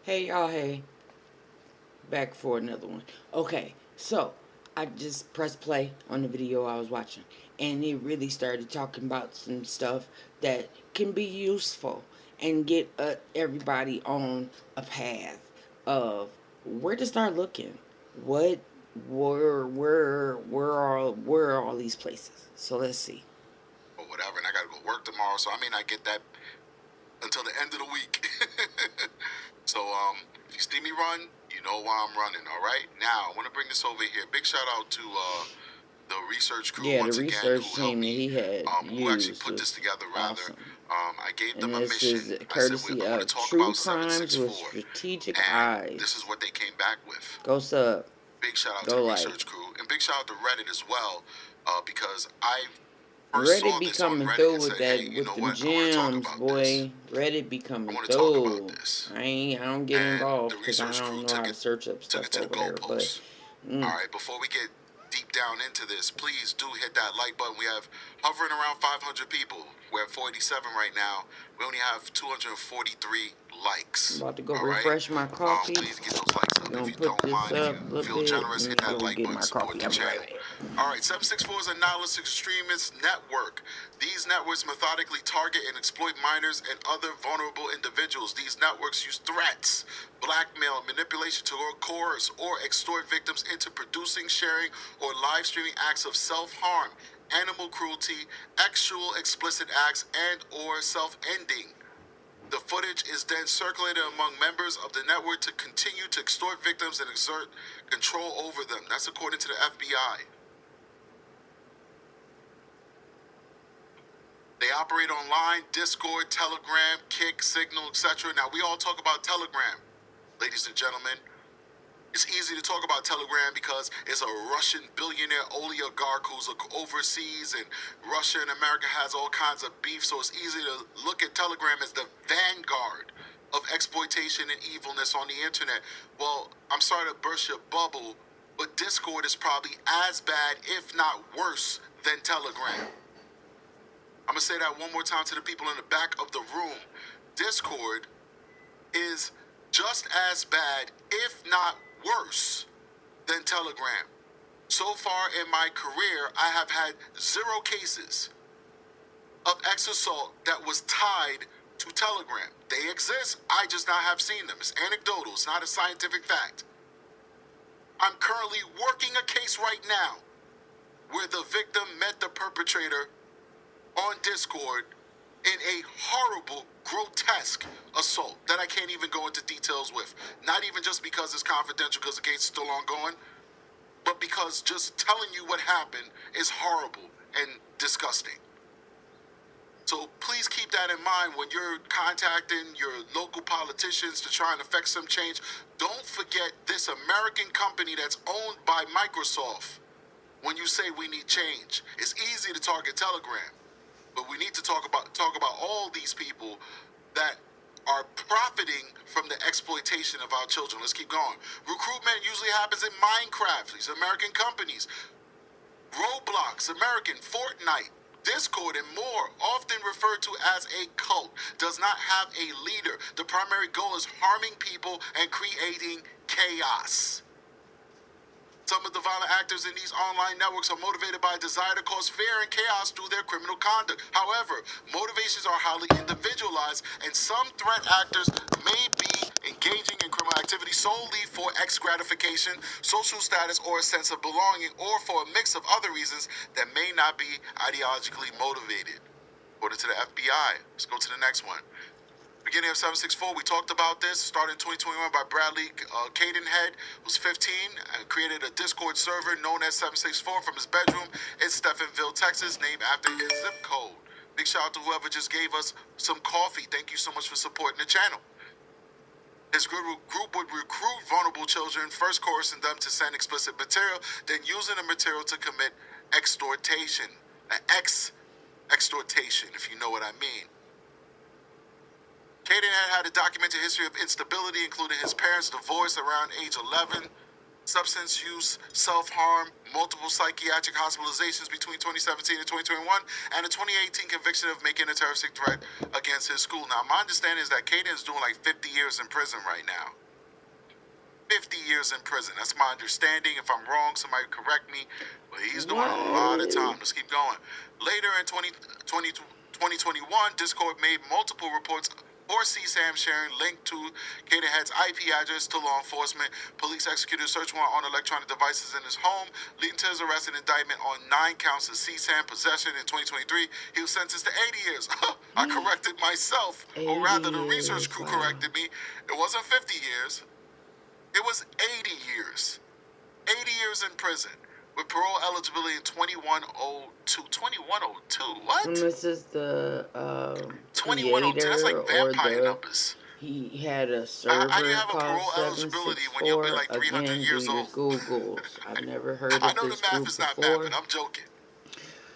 Hey y'all, hey, back for another one. Okay, so I just pressed play on the video I was watching, and it really started talking about some stuff that can be useful and get everybody on a path of where to start looking. What, where are all these places? So let's see. Or whatever, and I gotta go work tomorrow, so I may not get that until the end of the week. So if you see me run, you know why I'm running. All right. Now I want to bring this over here. Big shout out to the research crew Yeah, the once again research who helped team that me, he had who actually used put this was together. Rather, awesome. I gave And them a this mission. is I said courtesy I'm going to of talk True about Crimes with 764, Strategic and this is Eyes. what they came back with. Go sub, Big shout out to go the like. research crew, and big shout out to Reddit as well, because I first Reddit saw be this on coming Reddit through and with said, hey, that you with know them what? I want to talk gems, about this. boy. Reddit be I coming want to talk about through. this. I don't get And involved the because I research crew don't know how took to it search up took it stuff to the over there. But goalposts. All right, before we get deep down into this, please do hit that like button. We have hovering around 500 people. We're at 487 right now. We only have 243 I'm likes. about to go All right. refresh my coffee. Please get those likes up. We're If gonna you put don't this mind, if up you a little feel bit generous, and hit then that go like get button. my Support coffee. the I'll be right channel. back. All right, 764 is a nihilist extremist network. These networks methodically target and exploit minors and other vulnerable individuals. These networks use threats, blackmail, and manipulation to coerce or extort victims into producing, sharing, or live streaming acts of self-harm, animal cruelty, actual explicit acts, and or self-ending. The footage is then circulated among members of the network to continue to extort victims and exert control over them. That's according to the FBI. They operate online, Discord, Telegram, Kick, Signal, etc. Now, we all talk about Telegram, ladies and gentlemen. It's easy to talk about Telegram because it's a Russian billionaire oligarch who's overseas, and Russia and America has all kinds of beef, so it's easy to look at Telegram as the vanguard of exploitation and evilness on the internet. Well, I'm sorry to burst your bubble, but Discord is probably as bad, if not worse, than Telegram. I'm going to say that one more time to the people in the back of the room. Discord is just as bad, if not worse, than Telegram. So far in my career, I have had 0 cases of X assault that was tied to Telegram. They exist, I just not have seen them. It's anecdotal, it's not a scientific fact. I'm currently working a case right now where the victim met the perpetrator on Discord in a horrible, grotesque assault that I can't even go into details with. Not even just because it's confidential because the case is still ongoing, but because just telling you what happened is horrible and disgusting. So please keep that in mind when you're contacting your local politicians to try and affect some change. Don't forget this American company that's owned by Microsoft. When you say we need change, it's easy to target Telegram, but we need to talk about all these people that are profiting from the exploitation of our children. Let's keep going. Recruitment usually happens in Minecraft, these American companies. Roblox, American, Fortnite, Discord, and more, often referred to as a cult, does not have a leader. The primary goal is harming people and creating chaos. Some of the violent actors in these online networks are motivated by a desire to cause fear and chaos through their criminal conduct. However, motivations are highly individualized, and some threat actors may be engaging in criminal activity solely for X gratification, social status, or a sense of belonging, or for a mix of other reasons that may not be ideologically motivated. According to the FBI. Let's go to the next one. Beginning of 764, we talked about this. Started in 2021 by Bradley Cadenhead, who's 15, and created a Discord server known as 764 from his bedroom in Stephenville, Texas, named after his zip code. Big shout out to whoever just gave us some coffee. Thank you so much for supporting the channel. His group would recruit vulnerable children, first coercing them to send explicit material, then using the material to commit extortation. Extortation, if you know what I mean. Caden had a documented history of instability, including his parents' divorce around age 11. substance use, self-harm, multiple psychiatric hospitalizations between 2017 and 2021, and a 2018 conviction of making a terroristic threat against his school. Now, my understanding is that Caden is doing like 50 years in prison right now. 50 years in prison. That's my understanding. If I'm wrong, somebody correct me. But he's doing a lot of time. Let's keep going. Later in 2021, Discord made multiple reports or CSAM sharing linked to Caden Head's IP address to law enforcement. Police executed a search warrant on electronic devices in his home, leading to his arrest and indictment on 9 counts of CSAM possession in 2023. He was sentenced to 80 years. I corrected myself, or rather, the research crew corrected me. It wasn't 50 years. It was 80 years. 80 years in prison with parole eligibility in 2102. 2102? What? And this is the 2102. That's like vampire numbers. He had a server I didn't have a called parole eligibility when you'll be 764. like 300 Again, years do your old. Googles. I've never heard of I know this the math group is not before. math, but I'm joking.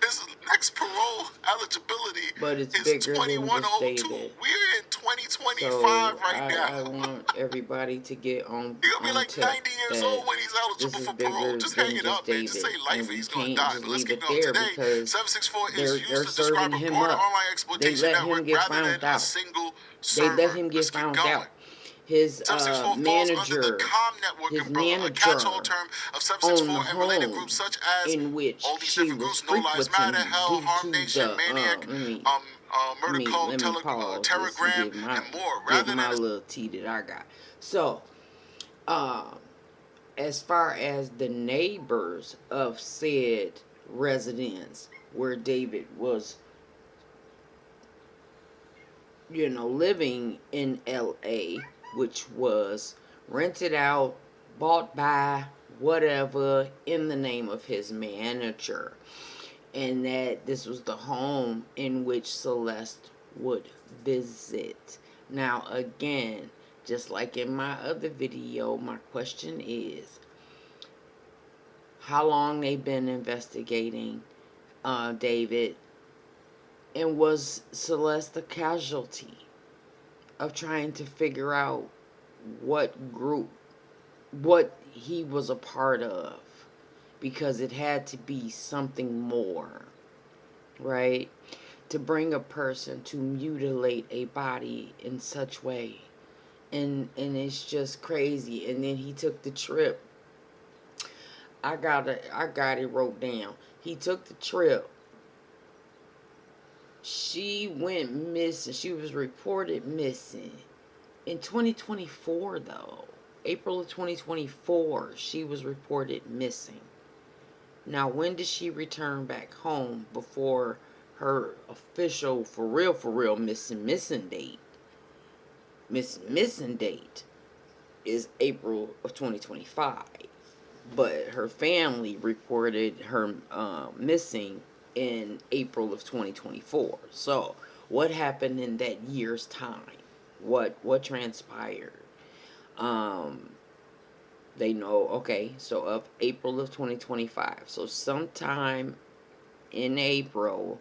His next parole eligibility But it's is bigger than 2102. just David. We're in 2025 So right now. I want everybody to get on. You're gonna be like 90 years old when he's This eligible is for bigger parole. Just than hang it just up, man. David, Just say life and and he's we gonna can't die. just But let's leave keep it going. there Today, because 764 they're is used to describe serving a him broader up. online They exploitation let him network get rather found than a out. single They server. let him Let's get keep found going. out. His 764 falls under manager, the Com Network his umbrella, a manager catch-all term of owned 764 the and related home groups such as in which all these she different was groups: No Lives Matter, frequenting Hell, due Harm to Nation, the Maniac, Murder Code, let me pause this and Telegram, give my and more. give Rather my than little tea that I got. So, as far as the neighbors of said residence where David was, living in LA, which was rented out, bought by whatever in the name of his manager, and that this was the home in which Celeste would visit. Now, again, just like in my other video, my question is, how long they been investigating David, and was Celeste a casualty of trying to figure out what group, what he was a part of, because it had to be something more, right? To bring a person to mutilate a body in such way, and it's just crazy. And then he took the trip. I got it wrote down. He took the trip. She went missing. She was reported missing in 2024, though. April of 2024, she was reported missing. Now, when did she return back home before her official, for real, missing date? Missing date is April of 2025. But her family reported her missing in April of 2024. So, what happened in that year's time? What transpired? They know, okay, so of April of 2025. So sometime in April,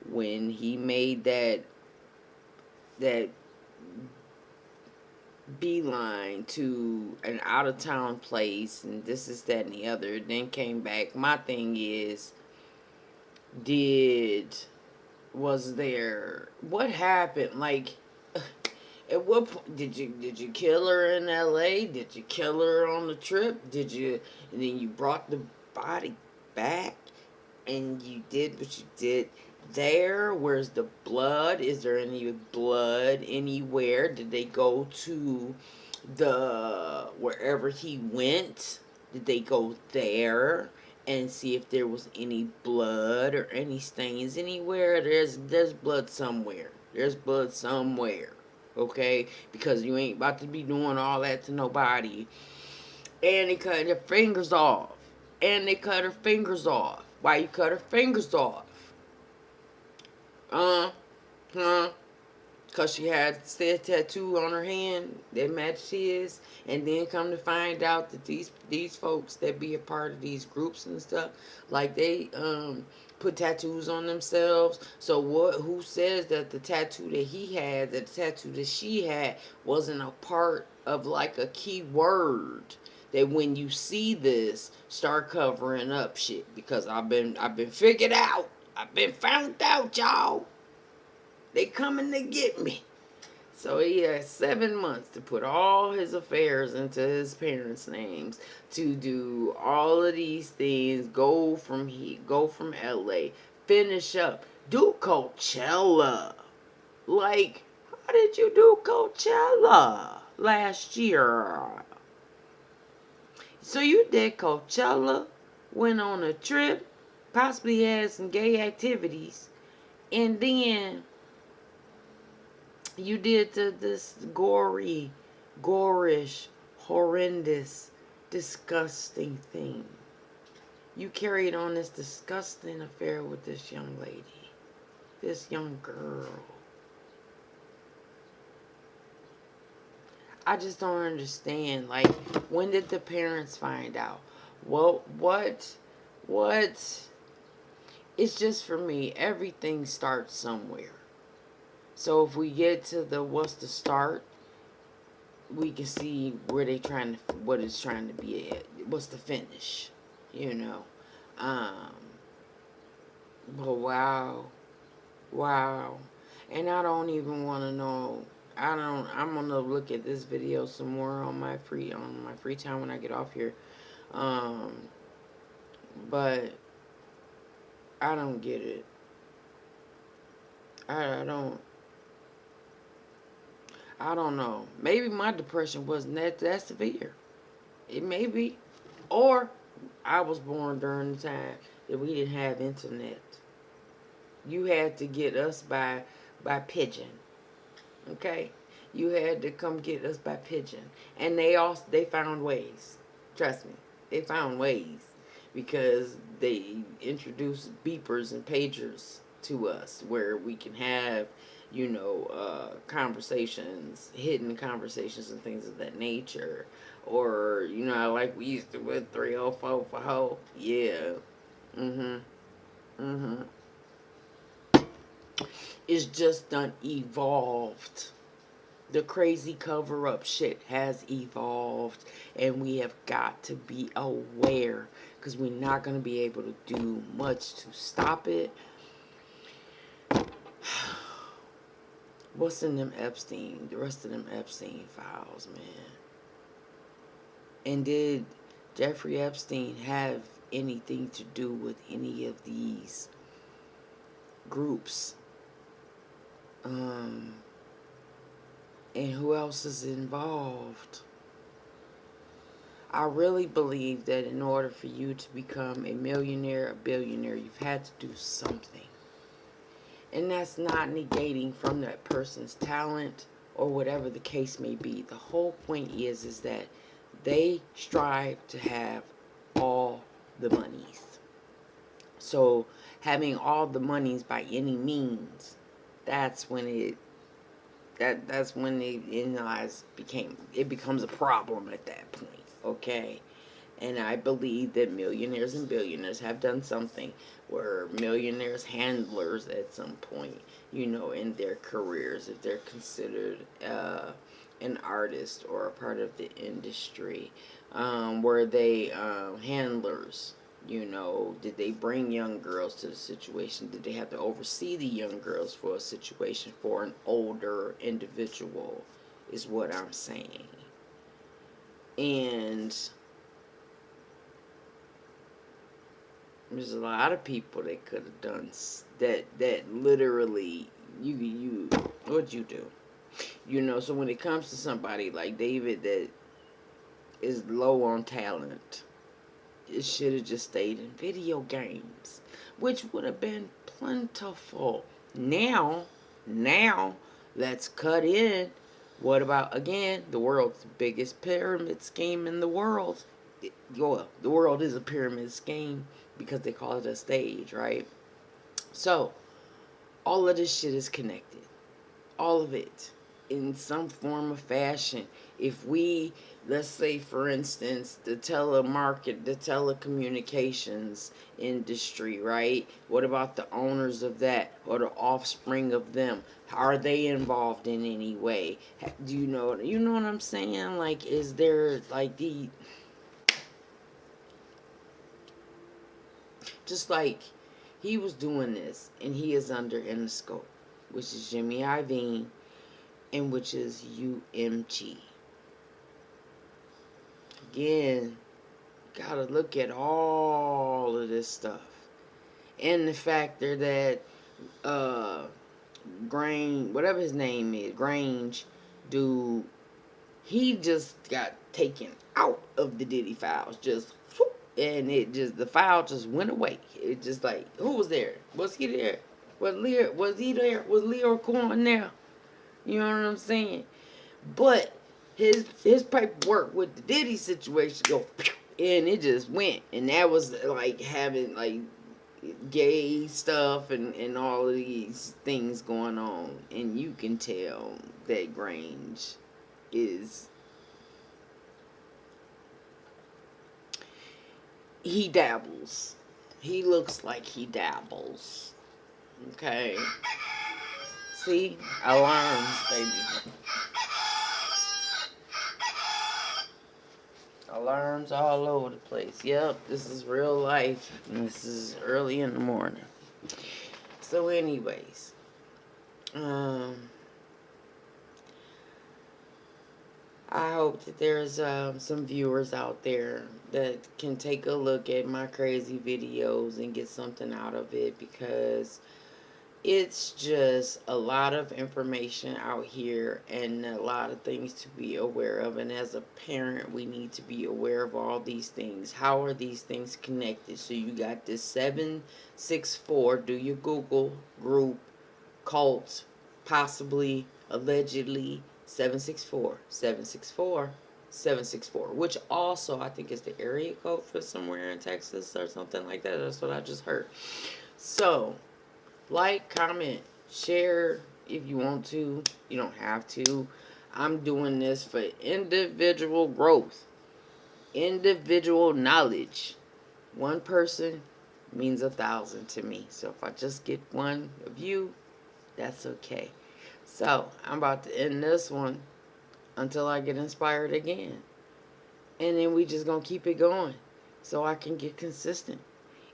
when he made that beeline to an out of town place, and this is that and the other, then came back. My thing is, was there, what happened? Like, at what point did you kill her in LA? Did you kill her on the trip? And then you brought the body back and you did what you did there? Where's the blood? Is there any blood anywhere? Did they go to wherever he went? Did they go there and see if there was any blood or any stains anywhere? There's blood somewhere. There's blood somewhere. Okay? Because you ain't about to be doing all that to nobody. And they cut her fingers off. Why you cut her fingers off? Because she had said tattoo on her hand that matched his. And then come to find out that these folks that be a part of these groups and stuff, like they put tattoos on themselves. So who says that the tattoo that he had, that the tattoo that she had, wasn't a part of like a key word that when you see this, start covering up shit, because I've been figured out. I've been found out, y'all. They coming to get me. So he has 7 months to put all his affairs into his parents' names, to do all of these things, go from LA, finish up, do Coachella. Like, how did you do Coachella last year? So you did Coachella, went on a trip, possibly had some gay activities, and then you did this gorish, horrendous, disgusting thing. You carried on this disgusting affair with this young lady, this young girl. I just don't understand. Like, when did the parents find out? Well, what? It's just, for me, everything starts somewhere. So if we get to the what's the start, we can see where what it's trying to be at. What's the finish? You know. But wow. And I don't even want to know. I'm gonna look at this video some more on my free time when I get off here. But I don't get it. I don't know. Maybe my depression wasn't that severe. It may be. Or I was born during the time that we didn't have internet. You had to get us by pigeon. Okay? You had to come get us by pigeon. And they found ways. Trust me. They found ways. Because they introduced beepers and pagers to us where we can have, conversations, hidden conversations and things of that nature. Or, like we used to with 304 for hoe. Yeah. It's just done evolved. The crazy cover up shit has evolved, and we have got to be aware, because we're not going to be able to do much to stop it. What's in the rest of them Epstein files, man? And did Jeffrey Epstein have anything to do with any of these groups? And who else is involved? I really believe that in order for you to become a millionaire, a billionaire, you've had to do something. And that's not negating from that person's talent or whatever the case may be. The whole point is that they strive to have all the monies. So having all the monies by any means, that's when it becomes a problem at that point. Okay? And I believe that millionaires and billionaires have done something, where millionaires handlers at some point, in their careers, if they're considered an artist or a part of the industry, were they handlers? Did they bring young girls to the situation? Did they have to oversee the young girls for a situation for an older individual, is what I'm saying. And there's a lot of people that could have done that literally, what'd you do? So when it comes to somebody like David that is low on talent, it should have just stayed in video games, which would have been plentiful. Now, let's cut in. What about, again, the world's biggest pyramid scheme in the world? The world is a pyramid scheme because they call it a stage, right? So, all of this shit is connected. All of it. In some form of fashion. If we, let's say, for instance, the telecommunications industry, right? What about the owners of that or the offspring of them? Are they involved in any way? Do you know what I'm saying? Like, is there, like, Just like he was doing this, and he is under Interscope, which is Jimmy Iovine, and which is UMG. Again, gotta look at all of this stuff. And the factor that whatever his name is, Grange, dude, he just got taken out of the Diddy files. Just, and the file just went away. It just like, who was there? Was he there? Was he there? Was Leo Cohen there? You know what I'm saying? But his paperwork with the Diddy situation go, and it just went. And that was like having like gay stuff and all of these things going on. And you can tell that Grange is, he dabbles. He looks like he dabbles. Okay. See? Alarms, baby. Alarms all over the place. Yep, this is real life. And this is early in the morning. So anyways, I hope that there's some viewers out there that can take a look at my crazy videos and get something out of it, because it's just a lot of information out here and a lot of things to be aware of. And as a parent, we need to be aware of all these things. How are these things connected? So you got this 764, do your Google, group, cults, possibly, allegedly, 764, 764, 764, which also I think is the area code for somewhere in Texas or something like that. That's what I just heard. So, like, comment, share if you want to. You don't have to. I'm doing this for individual growth, individual knowledge. One person means 1,000 to me. So if I just get one of you, that's okay. So I'm about to end this one until I get inspired again. And then we just gonna keep it going so I can get consistent.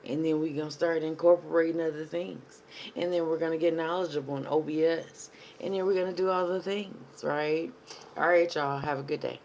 And then we're going to start incorporating other things. And then we're going to get knowledgeable in OBS. And then we're going to do all the things, right? All right, y'all. Have a good day.